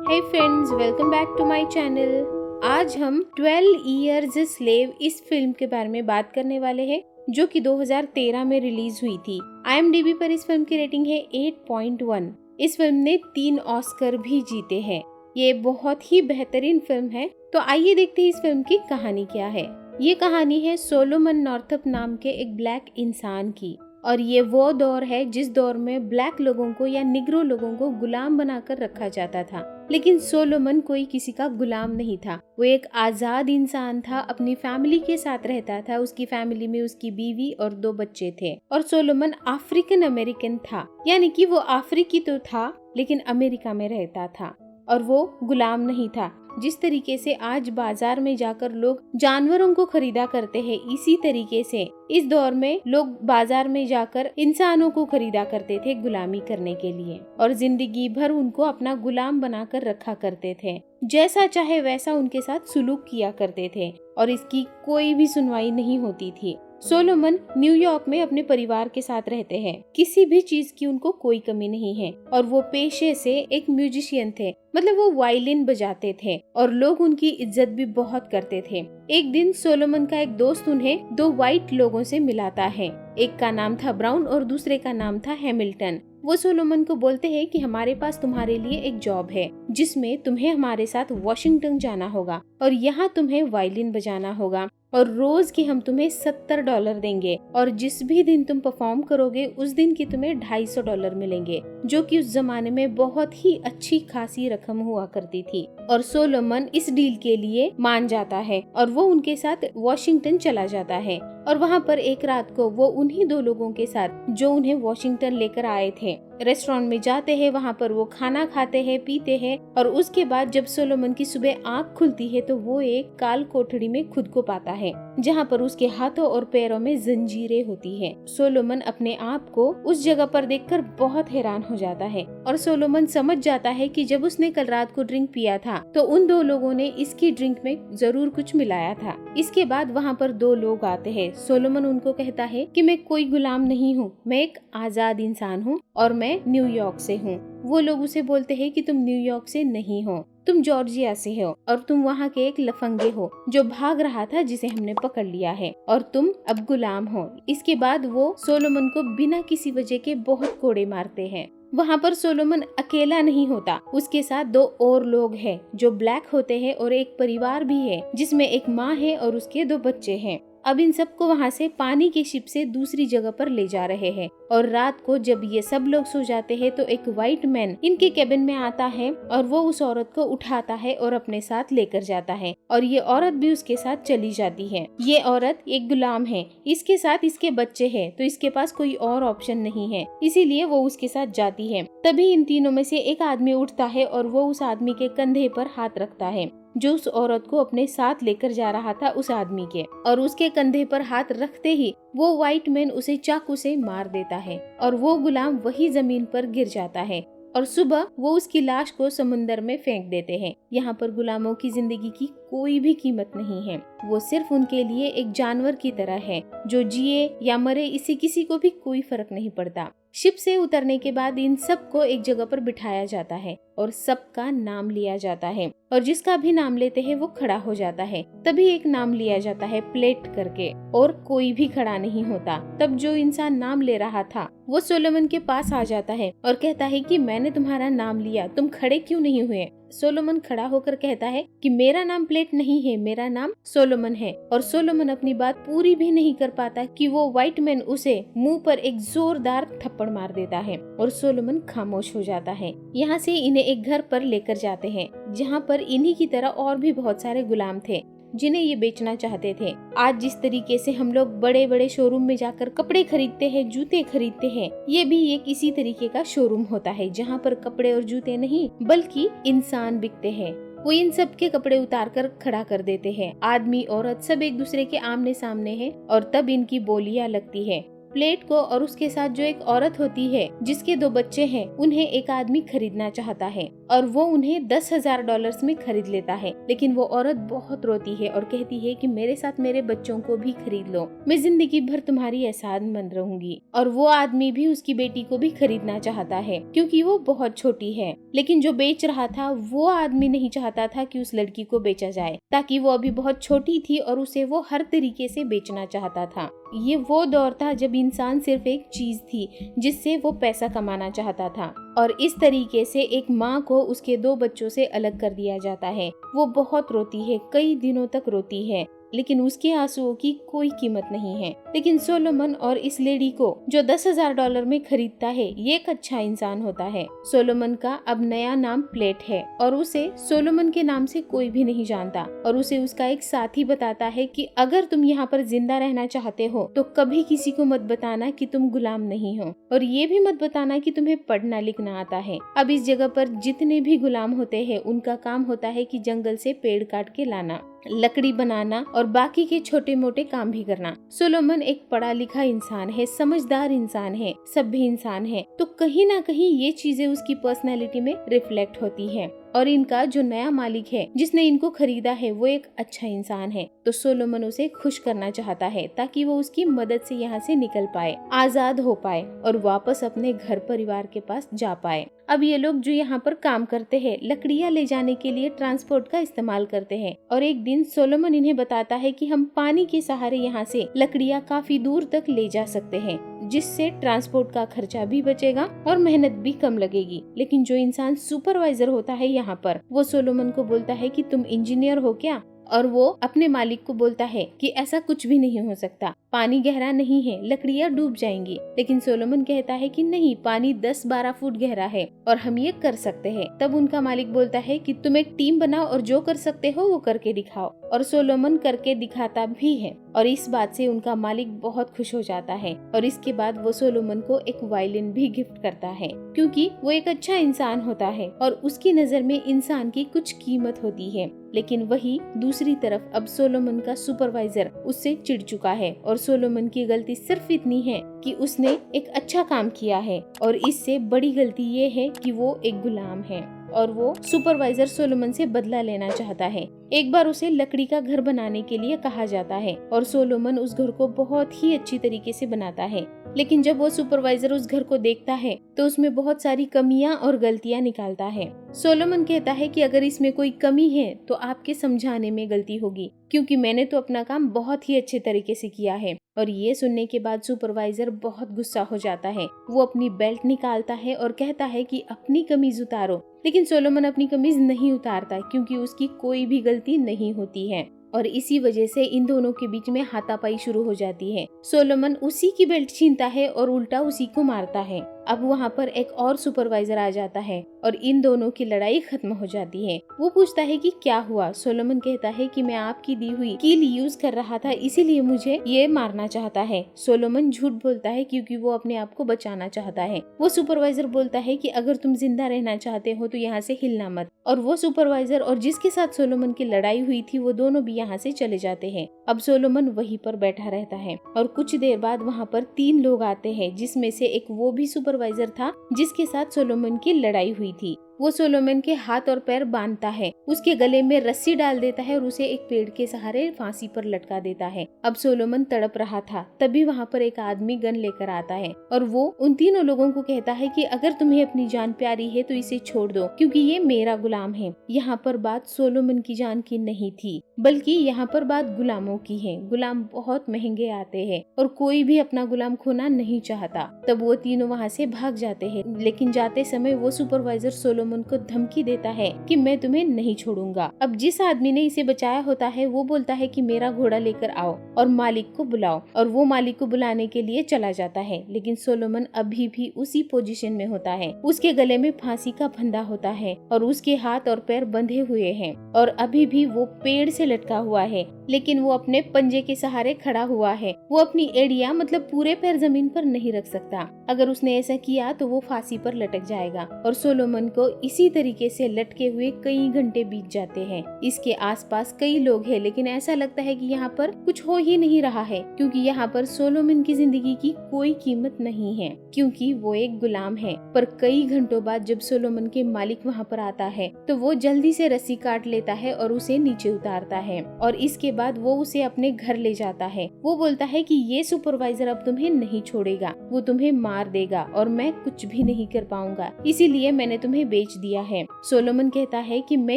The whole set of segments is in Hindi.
Hey friends, welcome back to my channel. आज हम 12 इयर्स अ स्लेव इस फिल्म के बारे में बात करने वाले हैं, जो कि 2013 में रिलीज हुई थी। IMDb पर इस फिल्म की रेटिंग है 8.1। इस फिल्म ने 3 ऑस्कर भी जीते हैं। ये बहुत ही बेहतरीन फिल्म है। तो आइए देखते हैं इस फिल्म की कहानी क्या है। ये कहानी है सोलोमन नॉर्थअप नाम के एक ब्लैक इंसान की, और ये वो दौर है जिस दौर में ब्लैक लोगों को या निग्रो लोगों को गुलाम बनाकर रखा जाता था। लेकिन सोलोमन कोई किसी का गुलाम नहीं था। वो एक आजाद इंसान था, अपनी फैमिली के साथ रहता था। उसकी फैमिली में उसकी बीवी और 2 बच्चे थे। और सोलोमन अफ्रीकन अमेरिकन था, यानी कि वो अफ्रीकी तो था लेकिन अमेरिका में रहता था, और वो गुलाम नहीं था। जिस तरीके से आज बाजार में जाकर लोग जानवरों को खरीदा करते हैं, इसी तरीके से इस दौर में लोग बाजार में जाकर इंसानों को खरीदा करते थे गुलामी करने के लिए, और जिंदगी भर उनको अपना गुलाम बनाकर रखा करते थे। जैसा चाहे वैसा उनके साथ सुलूक किया करते थे, और इसकी कोई भी सुनवाई नहीं होती थी। सोलोमन न्यूयॉर्क में अपने परिवार के साथ रहते हैं। किसी भी चीज की उनको कोई कमी नहीं है, और वो पेशे से एक म्यूजिशियन थे, मतलब वो वायलिन बजाते थे, और लोग उनकी इज्जत भी बहुत करते थे। एक दिन सोलोमन का एक दोस्त उन्हें 2 वाइट लोगों से मिलाता है। एक का नाम था ब्राउन और दूसरे का नाम था हैमिल्टन। वो सोलोमन को बोलते हैं कि हमारे पास तुम्हारे लिए एक जॉब है, जिसमें तुम्हें हमारे साथ वॉशिंगटन जाना होगा, और यहाँ तुम्हें वायलिन बजाना होगा, और रोज के हम तुम्हें $70 देंगे, और जिस भी दिन तुम परफॉर्म करोगे उस दिन की तुम्हें $250 मिलेंगे, जो कि उस जमाने में बहुत ही अच्छी खासी रकम हुआ करती थी। और सोलोमन इस डील के लिए मान जाता है, और वो उनके साथ वॉशिंगटन चला जाता है। और वहाँ पर एक रात को वो उन्हीं 2 लोगों के साथ, जो उन्हें वॉशिंगटन लेकर आए थे, रेस्टोरेंट में जाते हैं। वहाँ पर वो खाना खाते हैं, पीते हैं, और उसके बाद जब सोलोमन की सुबह आँख खुलती है तो वो एक काल कोठड़ी में खुद को पाता है, जहाँ पर उसके हाथों और पैरों में जंजीरें होती हैं। सोलोमन अपने आप को उस जगह पर देखकर बहुत हैरान हो जाता है, और सोलोमन समझ जाता है कि जब उसने कल रात को ड्रिंक पिया था तो उन 2 लोगों ने इसकी ड्रिंक में जरूर कुछ मिलाया था। इसके बाद वहाँ पर 2 लोग आते हैं। सोलोमन उनको कहता है कि मैं कोई गुलाम नहीं हूँ, मैं एक आजाद इंसान हूँ, और मैं न्यूयॉर्क से हूँ। वो लोग उसे बोलते हैं कि तुम न्यूयॉर्क से नहीं हो, तुम जॉर्जिया से हो, और तुम वहाँ के एक लफंगे हो जो भाग रहा था, जिसे हमने पकड़ लिया है, और तुम अब गुलाम हो। इसके बाद वो सोलोमन को बिना किसी वजह के बहुत कोड़े मारते हैं। वहाँ पर सोलोमन अकेला नहीं होता, उसके साथ 2 और लोग हैं जो ब्लैक होते हैं, और एक परिवार भी है जिसमें एक माँ है और उसके 2 बच्चे हैं। अब इन सबको वहाँ से पानी की शिप से दूसरी जगह पर ले जा रहे हैं। और रात को जब ये सब लोग सो जाते हैं तो एक व्हाइट मैन इनके केबिन में आता है, और वो उस औरत को उठाता है और अपने साथ लेकर जाता है, और ये औरत भी उसके साथ चली जाती है। ये औरत एक गुलाम है, इसके साथ इसके बच्चे हैं, तो इसके पास कोई और ऑप्शन नहीं है, इसीलिए वो उसके साथ जाती है। तभी इन तीनों में से एक आदमी उठता है, और वो उस आदमी के कंधे पर हाथ रखता है, जो उस औरत को अपने साथ लेकर जा रहा था उस आदमी के, और उसके कंधे पर हाथ रखते ही वो व्हाइट मैन उसे चाकू से मार देता है, और वो गुलाम वही जमीन पर गिर जाता है। और सुबह वो उसकी लाश को समुंदर में फेंक देते हैं। यहाँ पर गुलामों की जिंदगी की कोई भी कीमत नहीं है, वो सिर्फ उनके लिए एक जानवर की तरह है, जो जिए या मरे इससे किसी को भी कोई फर्क नहीं पड़ता। शिप से उतरने के बाद इन सबको एक जगह पर बिठाया जाता है, और सबका नाम लिया जाता है, और जिसका भी नाम लेते हैं वो खड़ा हो जाता है। तभी एक नाम लिया जाता है प्लेट करके, और कोई भी खड़ा नहीं होता। तब जो इंसान नाम ले रहा था वो सोलोमन के पास आ जाता है और कहता है कि मैंने तुम्हारा नाम लिया, तुम खड़े क्यों नहीं हुए? सोलोमन खड़ा होकर कहता है कि मेरा नाम प्लेट नहीं है, मेरा नाम सोलोमन है। और सोलोमन अपनी बात पूरी भी नहीं कर पाता कि वो व्हाइट मैन उसे मुंह पर एक जोरदार थप्पड़ मार देता है, और सोलोमन खामोश हो जाता है। यहाँ से इन्हें एक घर पर लेकर जाते हैं, जहाँ पर इन्हीं की तरह और भी बहुत सारे गुलाम थे, जिन्हें ये बेचना चाहते थे। आज जिस तरीके से हम लोग बड़े बड़े शोरूम में जाकर कपड़े खरीदते हैं, जूते खरीदते हैं, ये भी एक इसी तरीके का शोरूम होता है, जहाँ पर कपड़े और जूते नहीं बल्कि इंसान बिकते हैं। वो इन सब के कपड़े उतार कर खड़ा कर देते हैं। आदमी औरत सब एक दूसरे के आमने सामने हैं, और तब इनकी बोलियां लगती है। प्लेट को और उसके साथ जो एक औरत होती है जिसके 2 बच्चे हैं, उन्हें एक आदमी खरीदना चाहता है और वो उन्हें $10,000 में खरीद लेता है। लेकिन वो औरत बहुत रोती है और कहती है कि मेरे साथ मेरे बच्चों को भी खरीद लो, मैं जिंदगी भर तुम्हारी एहसानमंद रहूंगी। और वो आदमी भी उसकी बेटी को भी खरीदना चाहता है क्योंकि वो बहुत छोटी है। लेकिन जो बेच रहा था वो आदमी नहीं चाहता था कि उस लड़की को बेचा जाए, ताकि वो अभी बहुत छोटी थी और उसे वो हर तरीके से बेचना चाहता था। ये वो दौर था जब इंसान सिर्फ एक चीज थी जिससे वो पैसा कमाना चाहता था, और इस तरीके से एक माँ को उसके 2 बच्चों से अलग कर दिया जाता है। वो बहुत रोती है, कई दिनों तक रोती है, लेकिन उसके आंसुओं की कोई कीमत नहीं है। लेकिन सोलोमन और इस लेडी को जो $10,000 में खरीदता है, ये एक अच्छा इंसान होता है। सोलोमन का अब नया नाम प्लेट है और उसे सोलोमन के नाम से कोई भी नहीं जानता, और उसे उसका एक साथी बताता है कि अगर तुम यहाँ पर जिंदा रहना चाहते हो तो कभी किसी को मत बताना कि तुम गुलाम नहीं हो, और ये भी मत बताना कि तुम्हें पढ़ना लिखना आता है। अब इस जगह पर जितने भी गुलाम होते हैं उनका काम होता है कि जंगल से पेड़ काट के लाना, लकड़ी बनाना और बाकी के छोटे मोटे काम भी करना। सोलोमन एक पढ़ा लिखा इंसान है, समझदार इंसान है, सभ्य इंसान है, तो कहीं ना कहीं ये चीजें उसकी पर्सनैलिटी में रिफ्लेक्ट होती है। और इनका जो नया मालिक है जिसने इनको खरीदा है वो एक अच्छा इंसान है, तो सोलोमन उसे खुश करना चाहता है ताकि वो उसकी मदद से यहाँ से निकल पाए, आजाद हो पाए और वापस अपने घर परिवार के पास जा पाए। अब ये लोग जो यहाँ पर काम करते हैं, लकड़ियाँ ले जाने के लिए ट्रांसपोर्ट का इस्तेमाल करते हैं, और एक दिन सोलोमन इन्हें बताता है कि हम पानी के सहारे यहाँ से लकड़ियाँ काफी दूर तक ले जा सकते हैं, जिससे ट्रांसपोर्ट का खर्चा भी बचेगा और मेहनत भी कम लगेगी। लेकिन जो इंसान सुपरवाइजर होता है यहाँ पर, वो सोलोमन को बोलता है कि तुम इंजीनियर हो क्या? और वो अपने मालिक को बोलता है कि ऐसा कुछ भी नहीं हो सकता, पानी गहरा नहीं है, लकड़ियाँ डूब जाएंगी। लेकिन सोलोमन कहता है कि नहीं, पानी 10-12 फुट गहरा है और हम ये कर सकते हैं। तब उनका मालिक बोलता है कि तुम एक टीम बनाओ और जो कर सकते हो वो करके दिखाओ, और सोलोमन करके दिखाता भी है। और इस बात से उनका मालिक बहुत खुश हो जाता है, और इसके बाद वो सोलोमन को एक वायलिन भी गिफ्ट करता है, क्योंकि वो एक अच्छा इंसान होता है और उसकी नजर में इंसान की कुछ कीमत होती है। लेकिन वही दूसरी तरफ अब सोलोमन का सुपरवाइजर उससे चिढ़ चुका है, और सोलोमन की गलती सिर्फ इतनी है कि उसने एक अच्छा काम किया है, और इससे बड़ी गलती ये है कि वो एक गुलाम है और वो सुपरवाइजर सोलोमन से बदला लेना चाहता है। एक बार उसे लकड़ी का घर बनाने के लिए कहा जाता है और सोलोमन उस घर को बहुत ही अच्छी तरीके से बनाता है। लेकिन जब वो सुपरवाइजर उस घर को देखता है तो उसमें बहुत सारी कमियां और गलतियां निकालता है। सोलोमन कहता है कि अगर इसमें कोई कमी है तो आपके समझाने में गलती होगी, क्योंकि मैंने तो अपना काम बहुत ही अच्छे तरीके से किया है। और ये सुनने के बाद सुपरवाइजर बहुत गुस्सा हो जाता है। वो अपनी बेल्ट निकालता है और कहता है कि अपनी कमीज उतारो, लेकिन सोलोमन अपनी कमीज नहीं उतारता क्योंकि उसकी कोई भी गलती नहीं होती है, और इसी वजह से इन दोनों के बीच में हाथापाई शुरू हो जाती है। सोलोमन उसी की बेल्ट छीनता है और उल्टा उसी को मारता है। अब वहाँ पर एक और सुपरवाइजर आ जाता है और इन दोनों की लड़ाई खत्म हो जाती है। वो पूछता है कि क्या हुआ। सोलोमन कहता है कि मैं आपकी दी हुई कील यूज कर रहा था, इसीलिए मुझे ये मारना चाहता है। सोलोमन झूठ बोलता है क्योंकि वो अपने आप को बचाना चाहता है। वो सुपरवाइजर बोलता है कि अगर तुम जिंदा रहना चाहते हो तो यहाँ से हिलना मत। और वो सुपरवाइजर और जिसके साथ सोलोमन की लड़ाई हुई थी वो दोनों भी यहाँ से चले जाते हैं। अब सोलोमन वहीं पर बैठा रहता है और कुछ देर बाद वहाँ पर 3 लोग आते हैं, जिसमें से एक वो भी सुपरवाइजर था जिसके साथ सोलोमन की लड़ाई हुई थी। वो सोलोमन के हाथ और पैर बांधता है, उसके गले में रस्सी डाल देता है और उसे एक पेड़ के सहारे फांसी पर लटका देता है। अब सोलोमन तड़प रहा था, तभी वहाँ पर एक आदमी गन लेकर आता है और वो उन तीनों लोगों को कहता है कि अगर तुम्हें अपनी जान प्यारी है तो इसे छोड़ दो, क्योंकि ये मेरा गुलाम है। यहाँ पर बात सोलोमन की जान की नहीं थी, बल्कि यहाँ पर बात गुलामों की है। गुलाम बहुत महंगे आते हैं और कोई भी अपना गुलाम खोना नहीं चाहता। तब वो तीनों वहाँ से भाग जाते हैं, लेकिन जाते समय वो सुपरवाइजर सोलोमन को धमकी देता है कि मैं तुम्हें नहीं छोड़ूंगा। अब जिस आदमी ने इसे बचाया होता है वो बोलता है कि मेरा घोड़ा लेकर आओ और मालिक को बुलाओ, और वो मालिक को बुलाने के लिए चला जाता है। लेकिन सोलोमन अभी भी उसी पोजीशन में होता है, उसके गले में फांसी का फंदा होता है और उसके हाथ और पैर बंधे हुए हैं और अभी भी वो पेड़ से लटका हुआ है, लेकिन वो अपने पंजे के सहारे खड़ा हुआ है। वो अपनी एड़ियां मतलब पूरे पैर जमीन पर नहीं रख सकता। अगर उसने ऐसा किया तो वो फांसी पर लटक जाएगा। और सोलोमन को इसी तरीके से लटके हुए कई घंटे बीत जाते हैं। इसके आसपास कई लोग हैं, लेकिन ऐसा लगता है कि यहाँ पर कुछ हो ही नहीं रहा है, क्योंकि यहाँ पर सोलोमन की जिंदगी की कोई कीमत नहीं है, क्योंकि वो एक गुलाम है। पर कई घंटों बाद जब सोलोमन के मालिक वहाँ पर आता है तो वो जल्दी से रस्सी काट लेता है और उसे नीचे उतारता है, और इसके बाद वो उसे अपने घर ले जाता है। वो बोलता है कि ये सुपरवाइजर अब तुम्हें नहीं छोड़ेगा, वो तुम्हें मार देगा और मैं कुछ भी नहीं कर पाऊंगा, इसीलिए मैंने तुम्हें बेच दिया है। सोलोमन कहता है कि मैं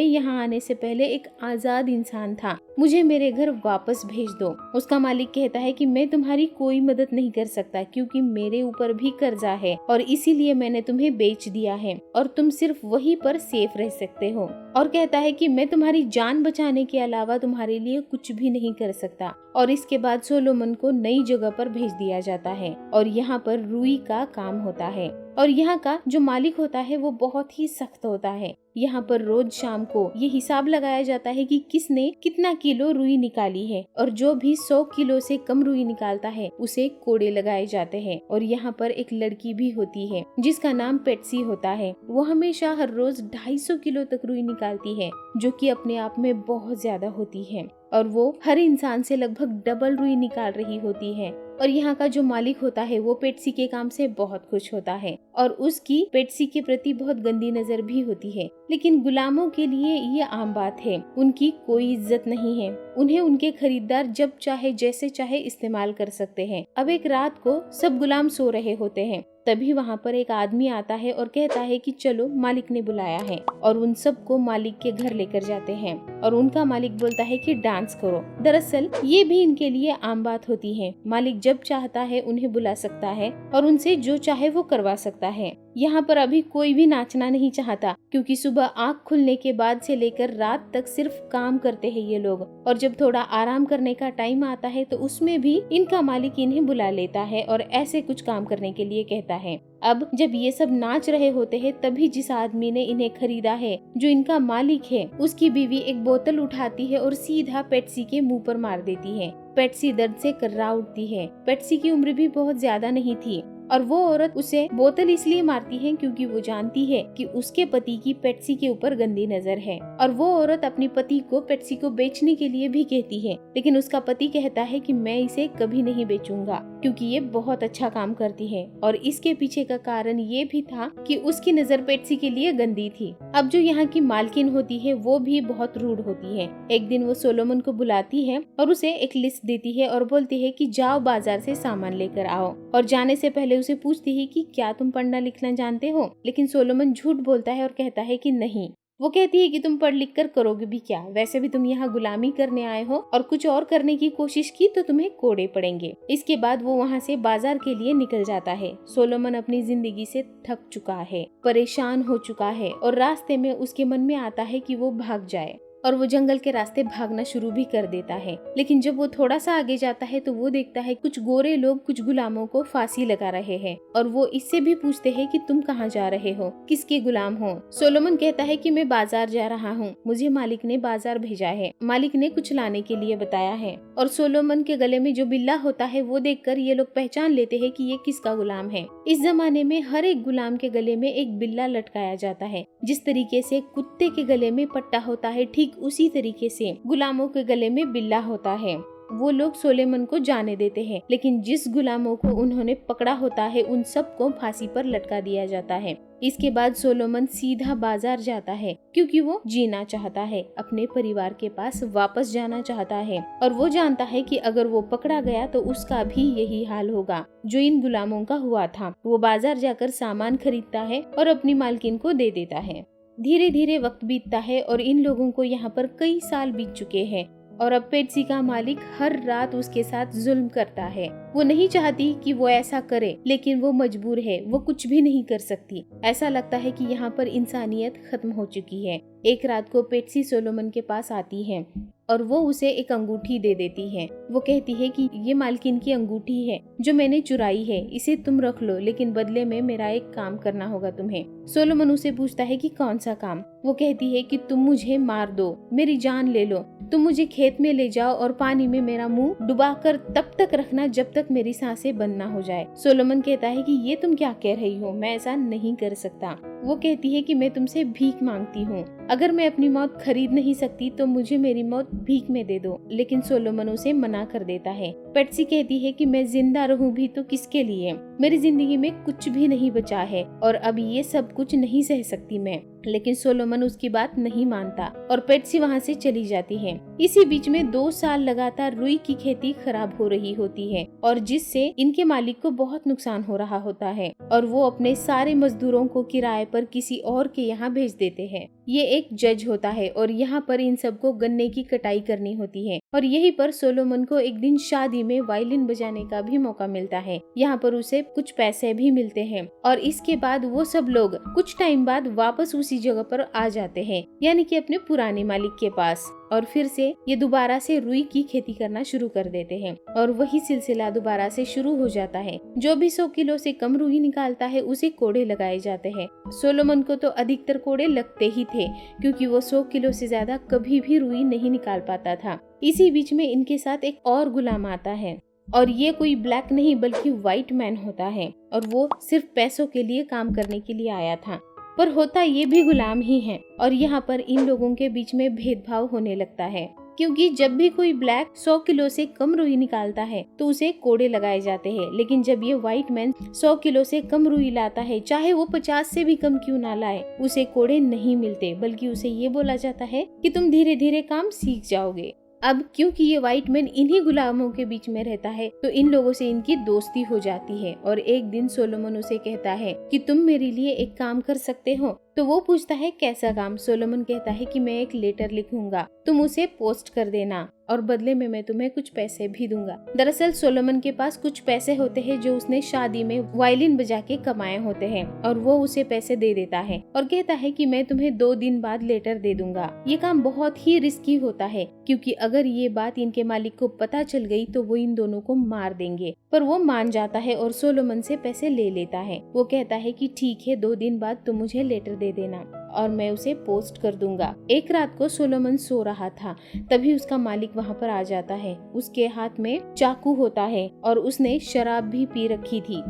यहाँ आने से पहले एक आजाद इंसान था, मुझे मेरे घर वापस भेज दो। उसका मालिक कहता है कि मैं तुम्हारी कोई मदद नहीं कर सकता, क्योंकि मेरे ऊपर भी कर्जा है और इसीलिए मैंने तुम्हें बेच दिया है और तुम सिर्फ वहीं पर सेफ रह सकते हो। और कहता है कि मैं तुम्हारी जान बचाने के अलावा तुम्हारे लिए कुछ भी नहीं कर सकता। और इसके बाद सोलोमन को नई जगह पर भेज दिया जाता है और यहाँ पर रुई का काम होता है। और यहाँ का जो मालिक होता है वो बहुत ही सख्त होता है। यहाँ पर रोज शाम को ये हिसाब लगाया जाता है कि किसने कितना किलो रुई निकाली है, और जो भी 100 किलो से कम रुई निकालता है उसे कोड़े लगाए जाते हैं। और यहाँ पर एक लड़की भी होती है जिसका नाम पेट्सी होता है। वो हमेशा हर रोज 250 किलो तक रुई निकालती है, जो कि अपने आप में बहुत ज्यादा होती है, और वो हर इंसान से लगभग डबल रुई निकाल रही होती है। और यहाँ का जो मालिक होता है वो पेट्सी के काम से बहुत खुश होता है और उसकी पेट्सी के प्रति बहुत गंदी नजर भी होती है। लेकिन गुलामों के लिए ये आम बात है, उनकी कोई इज्जत नहीं है, उन्हें उनके खरीदार जब चाहे जैसे चाहे इस्तेमाल कर सकते हैं। अब एक रात को सब गुलाम सो रहे होते हैं, तभी वहाँ पर एक आदमी आता है और कहता है कि चलो मालिक ने बुलाया है, और उन सबको मालिक के घर लेकर जाते हैं। और उनका मालिक बोलता है कि डांस करो। दरअसल ये भी इनके लिए आम बात होती है, मालिक जब चाहता है उन्हें बुला सकता है और उनसे जो चाहे वो करवा सकता है। यहाँ पर अभी कोई भी नाचना नहीं चाहता, क्योंकि सुबह आँख खुलने के बाद से लेकर रात तक सिर्फ काम करते हैं ये लोग, और जब थोड़ा आराम करने का टाइम आता है तो उसमें भी इनका मालिक इन्हें बुला लेता है और ऐसे कुछ काम करने के लिए कहता है। अब जब ये सब नाच रहे होते हैं तभी जिस आदमी ने इन्हें खरीदा है, जो इनका मालिक है, उसकी बीवी एक बोतल उठाती है और सीधा पेट्सी के मुंह पर मार देती है। पेट्सी दर्द से कर्रा उठती है। पेट्सी की उम्र भी बहुत ज्यादा नहीं थी और वो औरत उसे बोतल इसलिए मारती है क्योंकि वो जानती है कि उसके पति की पेट्सी के ऊपर गंदी नजर है। और वो औरत अपने पति को पेट्सी को बेचने के लिए भी कहती है, लेकिन उसका पति कहता है कि मैं इसे कभी नहीं बेचूंगा क्योंकि ये बहुत अच्छा काम करती है। और इसके पीछे का कारण ये भी था कि उसकी नजर पेट्सी के लिए गंदी थी। अब जो यहाँ की मालकिन होती है वो भी बहुत रूड होती है। एक दिन वो सोलोमन को बुलाती है और उसे एक लिस्ट देती है और बोलती है कि जाओ बाजार से सामान लेकर आओ, और जाने से पहले उसे पूछती है कि क्या तुम पढ़ना लिखना जानते हो। लेकिन सोलोमन झूठ बोलता है और कहता है कि नहीं। वो कहती है कि तुम पढ़ लिख कर करोगे भी क्या, वैसे भी तुम यहाँ गुलामी करने आए हो और कुछ और करने की कोशिश की तो तुम्हें कोड़े पड़ेंगे। इसके बाद वो वहाँ से बाजार के लिए निकल जाता है। सोलोमन अपनी जिंदगी से थक चुका है, परेशान हो चुका है, और रास्ते में उसके मन में आता है कि वो भाग जाए, और वो जंगल के रास्ते भागना शुरू भी कर देता है। लेकिन जब वो थोड़ा सा आगे जाता है तो वो देखता है कुछ गोरे लोग कुछ गुलामों को फांसी लगा रहे हैं, और वो इससे भी पूछते हैं कि तुम कहाँ जा रहे हो, किसके गुलाम हो। सोलोमन कहता है कि मैं बाजार जा रहा हूँ, मुझे मालिक ने बाजार भेजा है, मालिक ने कुछ लाने के लिए बताया है। और सोलोमन के गले में जो बिल्ला होता है वो देखकर ये लोग पहचान लेते हैं कि ये किसका गुलाम है। इस जमाने में हर एक गुलाम के गले में एक बिल्ला लटकाया जाता है। जिस तरीके से कुत्ते के गले में पट्टा होता है, ठीक उसी तरीके से गुलामों के गले में बिल्ला होता है। वो लोग सोलोमन को जाने देते हैं, लेकिन जिस गुलामों को उन्होंने पकड़ा होता है उन सबको फांसी पर लटका दिया जाता है। इसके बाद सोलोमन सीधा बाजार जाता है क्योंकि वो जीना चाहता है, अपने परिवार के पास वापस जाना चाहता है, और वो जानता है कि अगर वो पकड़ा गया तो उसका भी यही हाल होगा जो इन गुलामों का हुआ था। वो बाजार जाकर सामान खरीदता है और अपनी मालकिन को दे देता है। धीरे धीरे वक्त बीतता है और इन लोगों को यहाँ पर कई साल बीत चुके हैं, और अब पेट्सी का मालिक हर रात उसके साथ जुल्म करता है। वो नहीं चाहती कि वो ऐसा करे, लेकिन वो मजबूर है, वो कुछ भी नहीं कर सकती। ऐसा लगता है कि यहाँ पर इंसानियत खत्म हो चुकी है। एक रात को पेट्सी सोलोमन के पास आती है और वो उसे एक अंगूठी दे देती है। वो कहती है कि ये मालकिन की अंगूठी है जो मैंने चुराई है, इसे तुम रख लो, लेकिन बदले में मेरा एक काम करना होगा तुम्हें। सोलोमन उसे पूछता है कि कौन सा काम। वो कहती है कि तुम मुझे मार दो, मेरी जान ले लो, तुम मुझे खेत में ले जाओ और पानी में मेरा मुंह डुबाकर तब तक रखना जब तक मेरी सांसें बंद ना हो जाए। सोलोमन कहता है कि ये तुम क्या कह रही हो, मैं ऐसा नहीं कर सकता। वो कहती है कि मैं तुमसे भीख मांगती हूँ, अगर मैं अपनी मौत खरीद नहीं सकती तो मुझे मेरी मौत भीख में दे दो। लेकिन सोलोमन उसे मना कर देता है। पेट्सी कहती है कि मैं जिंदा रहूं भी तो किसके लिए, मेरी जिंदगी में कुछ भी नहीं बचा है और अब ये सब कुछ नहीं सह सकती मैं। लेकिन सोलोमन उसकी बात नहीं मानता और पेट्सी वहाँ से चली जाती है। इसी बीच में 2 साल लगातार रुई की खेती खराब हो रही होती है और जिससे इनके मालिक को बहुत नुकसान हो रहा होता है और वो अपने सारे मजदूरों को किराए पर किसी और के यहाँ भेज देते हैं। ये एक जज होता है और यहाँ पर इन सबको गन्ने की कटाई करनी होती है और यहीं पर सोलोमन को एक दिन शादी में वायलिन बजाने का भी मौका मिलता है। यहाँ पर उसे कुछ पैसे भी मिलते हैं और इसके बाद वो सब लोग कुछ टाइम बाद वापस उसी जगह पर आ जाते हैं, यानी कि अपने पुराने मालिक के पास, और फिर से ये दोबारा से रुई की खेती करना शुरू कर देते हैं और वही सिलसिला दोबारा से शुरू हो जाता है। जो भी 100 किलो से कम रुई निकालता है उसे कोड़े लगाए जाते हैं। सोलोमन को तो अधिकतर कोड़े लगते ही थे क्योंकि वो 100 किलो से ज्यादा कभी भी रुई नहीं निकाल पाता था। इसी बीच में इनके साथ एक और गुलाम आता है और ये कोई ब्लैक नहीं बल्कि व्हाइट मैन होता है और वो सिर्फ पैसों के लिए काम करने के लिए आया था, पर होता ये भी गुलाम ही है। और यहाँ पर इन लोगों के बीच में भेदभाव होने लगता है क्योंकि जब भी कोई ब्लैक 100 किलो से कम रुई निकालता है तो उसे कोड़े लगाए जाते हैं, लेकिन जब ये व्हाइट मैन 100 किलो से कम रुई लाता है, चाहे वो 50 से भी कम क्यों ना लाए, उसे कोड़े नहीं मिलते, बल्कि उसे ये बोला जाता है कि तुम धीरे धीरे काम सीख जाओगे। अब क्योंकि ये व्हाइट मैन इन्हीं गुलामों के बीच में रहता है तो इन लोगों से इनकी दोस्ती हो जाती है और एक दिन सोलोमन उसे कहता है कि तुम मेरे लिए एक काम कर सकते हो। तो वो पूछता है कैसा काम। सोलोमन कहता है कि मैं एक लेटर लिखूंगा, तुम उसे पोस्ट कर देना और बदले में मैं तुम्हें कुछ पैसे भी दूंगा। दरअसल सोलोमन के पास कुछ पैसे होते हैं जो उसने शादी में वायलिन बजा के कमाए होते हैं और वो उसे पैसे दे देता है और कहता है कि मैं तुम्हें 2 दिन बाद लेटर दे दूंगा। ये काम बहुत ही रिस्की होता है क्योंकि अगर ये बात इनके मालिक को पता चल गई तो वो इन दोनों को मार देंगे, पर वो मान जाता है और सोलोमन से पैसे ले लेता है। वो कहता है कि ठीक है, 2 दिन बाद तुम मुझे लेटर दे देना और मैं उसे पोस्ट कर दूंगा। एक रात को सोलोमन सो रहा था, तभी उसका मालिक वहाँ पर आ जाता है। उसके हाथ में चाकू होता है और उसने शराब भी पी रखी थी।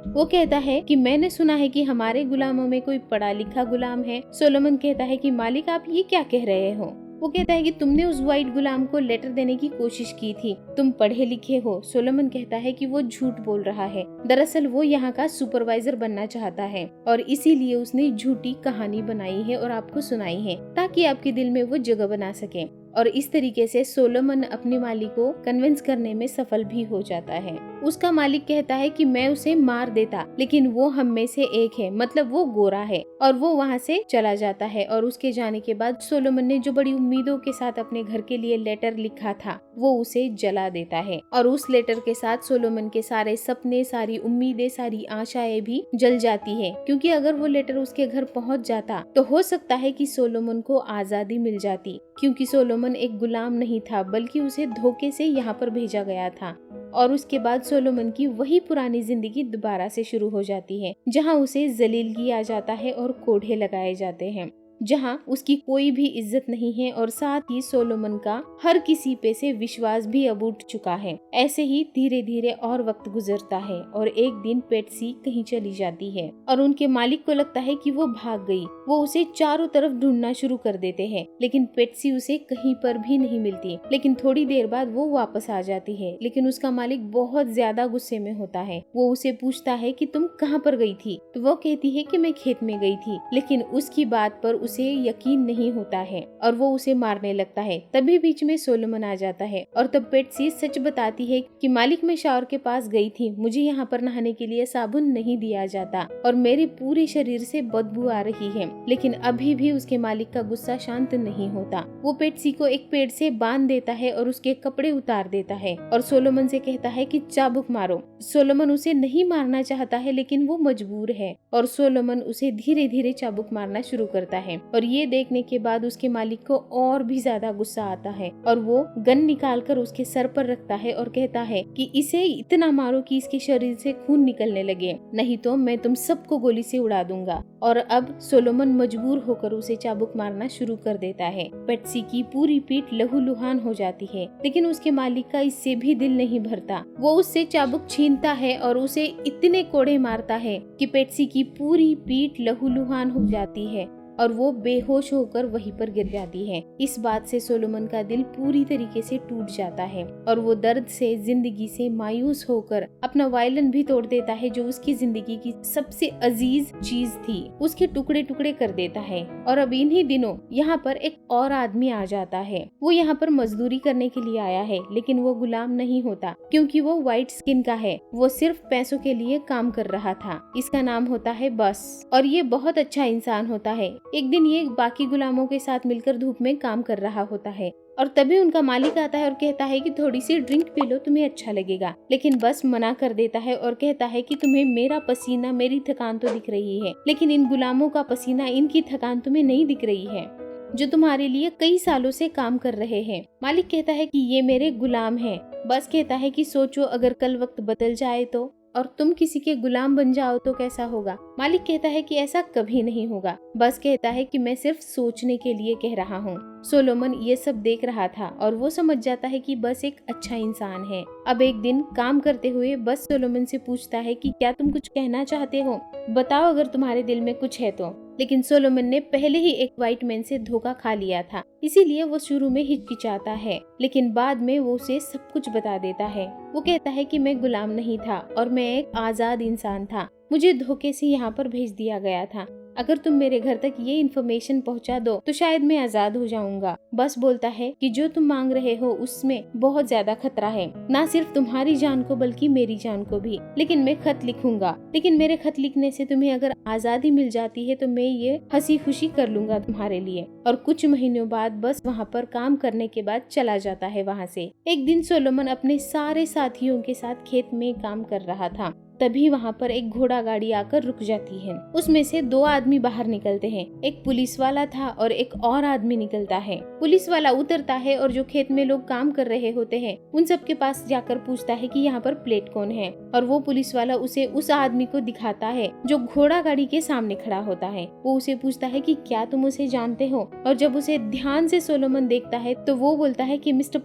वो कहता है कि मैंने सुना है कि हमारे गुलामों में कोई पढ़ा लिखा गुलाम है। सोलोमन कहता है कि मालिक आप ये क्या कह रहे हो। वो कहता है कि तुमने उस व्हाइट गुलाम को लेटर देने की कोशिश की थी, तुम पढ़े लिखे हो। सोलोमन कहता है कि वो झूठ बोल रहा है, दरअसल वो यहाँ का सुपरवाइजर बनना चाहता है और इसीलिए उसने झूठी कहानी बनाई है और आपको सुनाई है ताकि आपके दिल में वो जगह बना सके। और इस तरीके से सोलोमन अपने मालिक को कन्विंस करने में सफल भी हो जाता है। उसका मालिक कहता है कि मैं उसे मार देता, लेकिन वो हम में से एक है, मतलब वो गोरा है, और वो वहाँ से चला जाता है। और उसके जाने के बाद सोलोमन ने जो बड़ी उम्मीदों के साथ अपने घर के लिए लेटर लिखा था वो उसे जला देता है और उस लेटर के साथ सोलोमन के सारे सपने, सारी उम्मीदें, सारी आशाएं भी जल जाती है क्योंकि अगर वो लेटर उसके घर पहुँच जाता तो हो सकता है कि सोलोमन को आजादी मिल जाती, क्योंकि सोलोमन एक गुलाम नहीं था बल्कि उसे धोखे से यहाँ पर भेजा गया था। और उसके बाद सोलोमन की वही पुरानी जिंदगी दोबारा से शुरू हो जाती है जहाँ उसे जलील किया जाता है और कोढ़े लगाए जाते हैं, जहाँ उसकी कोई भी इज्जत नहीं है और साथ ही सोलोमन का हर किसी पे से विश्वास भी अब उठ चुका है। ऐसे ही धीरे धीरे और वक्त गुजरता है और एक दिन पेट्सी कहीं चली जाती है और उनके मालिक को लगता है कि वो भाग गई। वो उसे चारों तरफ ढूंढना शुरू कर देते हैं, लेकिन पेट्सी उसे कहीं पर भी नहीं मिलती। लेकिन थोड़ी देर बाद वो वापस आ जाती है, लेकिन उसका मालिक बहुत ज्यादा गुस्से में होता है। वो उसे पूछता है कि तुम कहाँ पर गई थी, तो वो कहती है कि मैं खेत में गई थी, लेकिन उसकी बात पर उसे यकीन नहीं होता है और वो उसे मारने लगता है। तभी बीच में सोलोमन आ जाता है और तब पेट्सी सच बताती है कि मालिक मैं शावर के पास गई थी, मुझे यहाँ पर नहाने के लिए साबुन नहीं दिया जाता और मेरे पूरे शरीर से बदबू आ रही है। लेकिन अभी भी उसके मालिक का गुस्सा शांत नहीं होता। वो पेट्सी को एक पेड़ से बांध देता है और उसके कपड़े उतार देता है और सोलोमन से कहता है कि चाबुक मारो। सोलोमन उसे नहीं मारना चाहता है लेकिन वो मजबूर है और सोलोमन उसे धीरे धीरे चाबुक मारना शुरू करता है। है और ये देखने के बाद उसके मालिक को और भी ज्यादा गुस्सा आता है और वो गन निकालकर उसके सर पर रखता है और कहता है कि इसे इतना मारो कि इसके शरीर से खून निकलने लगे, नहीं तो मैं तुम सबको गोली से उड़ा दूंगा। और अब सोलोमन मजबूर होकर उसे चाबुक मारना शुरू कर देता है। पेट्सी की पूरी पीठ लहूलुहान हो जाती है, लेकिन उसके मालिक का इससे भी दिल नहीं भरता। वो उससे चाबुक छीनता है और उसे इतने कोड़े मारता है कि पेट्सी की पूरी पीठ लहूलुहान हो जाती है और वो बेहोश होकर वहीं पर गिर जाती है। इस बात से सोलोमन का दिल पूरी तरीके से टूट जाता है और वो दर्द से, जिंदगी से मायूस होकर अपना वायलिन भी तोड़ देता है, जो उसकी जिंदगी की सबसे अजीज चीज थी, उसके टुकड़े टुकड़े कर देता है। और अब इन्हीं दिनों यहाँ पर एक और आदमी आ जाता है। वो यहाँ पर मजदूरी करने के लिए आया है, लेकिन वो गुलाम नहीं होता क्योंकि वो व्हाइट स्किन का है। वो सिर्फ पैसों के लिए काम कर रहा था। इसका नाम होता है बस और ये बहुत अच्छा इंसान होता है। एक दिन ये बाकी गुलामों के साथ मिलकर धूप में काम कर रहा होता है और तभी उनका मालिक आता है और कहता है कि थोड़ी सी ड्रिंक पी लो, तुम्हें अच्छा लगेगा। लेकिन बस मना कर देता है और कहता है कि तुम्हें मेरा पसीना, मेरी थकान तो दिख रही है, लेकिन इन गुलामों का पसीना, इनकी थकान तुम्हें नहीं दिख रही है, जो तुम्हारे लिए कई सालों से काम कर रहे हैं। मालिक कहता है कि ये मेरे गुलाम हैं। बस कहता है कि सोचो अगर कल वक्त बदल जाए तो, और तुम किसी के गुलाम बन जाओ तो कैसा होगा। मालिक कहता है कि ऐसा कभी नहीं होगा। बस कहता है कि मैं सिर्फ सोचने के लिए कह रहा हूँ। सोलोमन ये सब देख रहा था और वो समझ जाता है कि बस एक अच्छा इंसान है। अब एक दिन काम करते हुए बस सोलोमन से पूछता है कि क्या तुम कुछ कहना चाहते हो, बताओ अगर तुम्हारे दिल में कुछ है तो। लेकिन सोलोमन ने पहले ही एक व्हाइट मैन से धोखा खा लिया था, इसीलिए वो शुरू में हिचकिचाता है, लेकिन बाद में वो उसे सब कुछ बता देता है। वो कहता है कि मैं गुलाम नहीं था और मैं एक आजाद इंसान था, मुझे धोखे से यहाँ पर भेज दिया गया था। अगर तुम मेरे घर तक ये इन्फॉर्मेशन पहुँचा दो तो शायद मैं आजाद हो जाऊंगा। बस बोलता है कि जो तुम मांग रहे हो उसमें बहुत ज्यादा खतरा है, ना सिर्फ तुम्हारी जान को बल्कि मेरी जान को भी। लेकिन मैं खत लिखूंगा, लेकिन मेरे खत लिखने से तुम्हें अगर आजादी मिल जाती है तो मैं ये हंसी खुशी कर लूंगा तुम्हारे लिए। और कुछ महीनों बाद बस वहाँ पर काम करने के बाद चला जाता है वहाँ से। एक दिन सोलोमन अपने सारे साथियों के साथ खेत में काम कर रहा था, तभी वहाँ पर एक घोड़ा गाड़ी आकर रुक जाती है। उसमें से दो आदमी बाहर निकलते हैं, एक पुलिस वाला था और एक और आदमी निकलता है। पुलिस वाला उतरता है और जो खेत में लोग काम कर रहे होते हैं उन सब के पास जाकर पूछता है कि यहाँ पर प्लेट कौन है, और वो पुलिस वाला उसे उस आदमी को दिखाता है जो घोड़ा गाड़ी के सामने खड़ा होता है। वो उसे पूछता है कि क्या तुम उसे जानते हो, और जब उसे ध्यान से सोलोमन देखता है तो वो बोलता है कि मिस्टर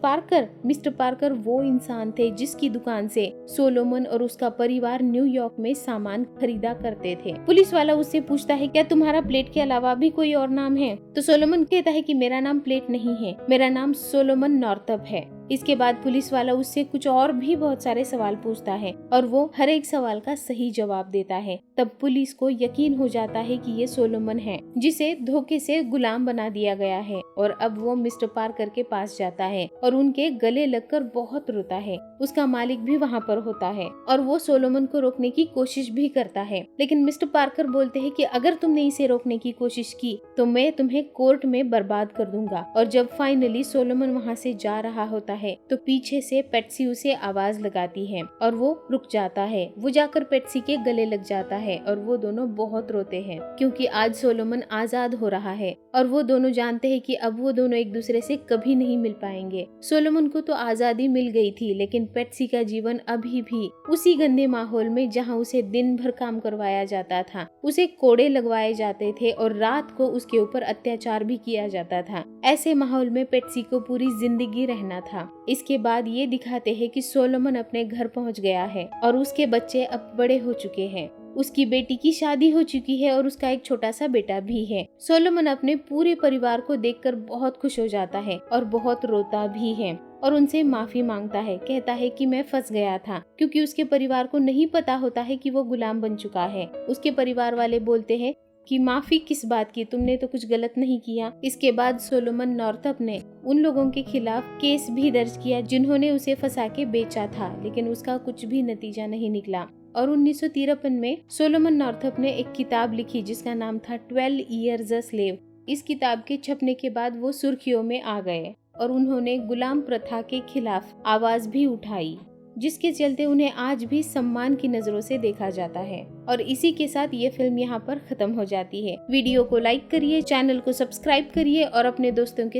पार्कर वो इंसान थे जिसकी दुकान से सोलोमन और उसका परिवार न्यूयॉर्क में सामान खरीदा करते थे। पुलिस वाला उससे पूछता है क्या तुम्हारा प्लेट के अलावा भी कोई और नाम है, तो सोलोमन कहता है कि मेरा नाम प्लेट नहीं है, मेरा नाम सोलोमन नॉर्थअप है। इसके बाद पुलिस वाला उससे कुछ और भी बहुत सारे सवाल पूछता है और वो हर एक सवाल का सही जवाब देता है। तब पुलिस को यकीन हो जाता है कि ये सोलोमन है जिसे धोखे से गुलाम बना दिया गया है। और अब वो मिस्टर पार्कर के पास जाता है और उनके गले लगकर बहुत रोता है। उसका मालिक भी वहाँ पर होता है और वो सोलोमन को रोकने की कोशिश भी करता है, लेकिन मिस्टर पार्कर बोलते हैं कि अगर तुमने इसे रोकने की कोशिश की तो मैं तुम्हें कोर्ट में बर्बाद कर दूंगा। और जब फाइनली सोलोमन वहाँ से जा रहा होता है तो पीछे से पेट्सी उसे आवाज लगाती है और वो रुक जाता है। वो जाकर पेट्सी के गले लग जाता है और वो दोनों बहुत रोते हैं क्योंकि आज सोलोमन आजाद हो रहा है और वो दोनों जानते हैं कि अब वो दोनों एक दूसरे से कभी नहीं मिल पाएंगे। सोलोमन को तो आजादी मिल गई थी, लेकिन पेट्सी का जीवन अभी भी उसी गंदे माहौल में जहाँ उसे दिन भर काम करवाया जाता था, उसे कोड़े लगवाए जाते थे और रात को उसके ऊपर अत्याचार भी किया जाता था। ऐसे माहौल में पेट्सी को पूरी जिंदगी रहना था। इसके बाद ये दिखाते हैं कि सोलोमन अपने घर पहुंच गया है और उसके बच्चे अब बड़े हो चुके हैं। उसकी बेटी की शादी हो चुकी है और उसका एक छोटा सा बेटा भी है। सोलोमन अपने पूरे परिवार को देखकर बहुत खुश हो जाता है और बहुत रोता भी है और उनसे माफी मांगता है। कहता है कि मैं फंस गया था, क्योंकि उसके परिवार को नहीं पता होता है कि वो गुलाम बन चुका है। उसके परिवार वाले बोलते हैं कि माफी किस बात की, तुमने तो कुछ गलत नहीं किया। इसके बाद सोलोमन नॉर्थअप ने उन लोगों के खिलाफ केस भी दर्ज किया जिन्होंने उसे फंसा के बेचा था, लेकिन उसका कुछ भी नतीजा नहीं निकला। और 1953 में सोलोमन नॉर्थअप ने एक किताब लिखी जिसका नाम था 12 Years a Slave। इस किताब के छपने के बाद वो सुर्खियों में आ गए और उन्होंने गुलाम प्रथा के खिलाफ आवाज भी उठाई। जिसके चलते उन्हें आज भी सम्मान की नजरों से देखा जाता है। और इसी के साथ ये फिल्म यहाँ पर खत्म हो जाती है। वीडियो को लाइक करिए, चैनल को सब्सक्राइब करिए और अपने दोस्तों के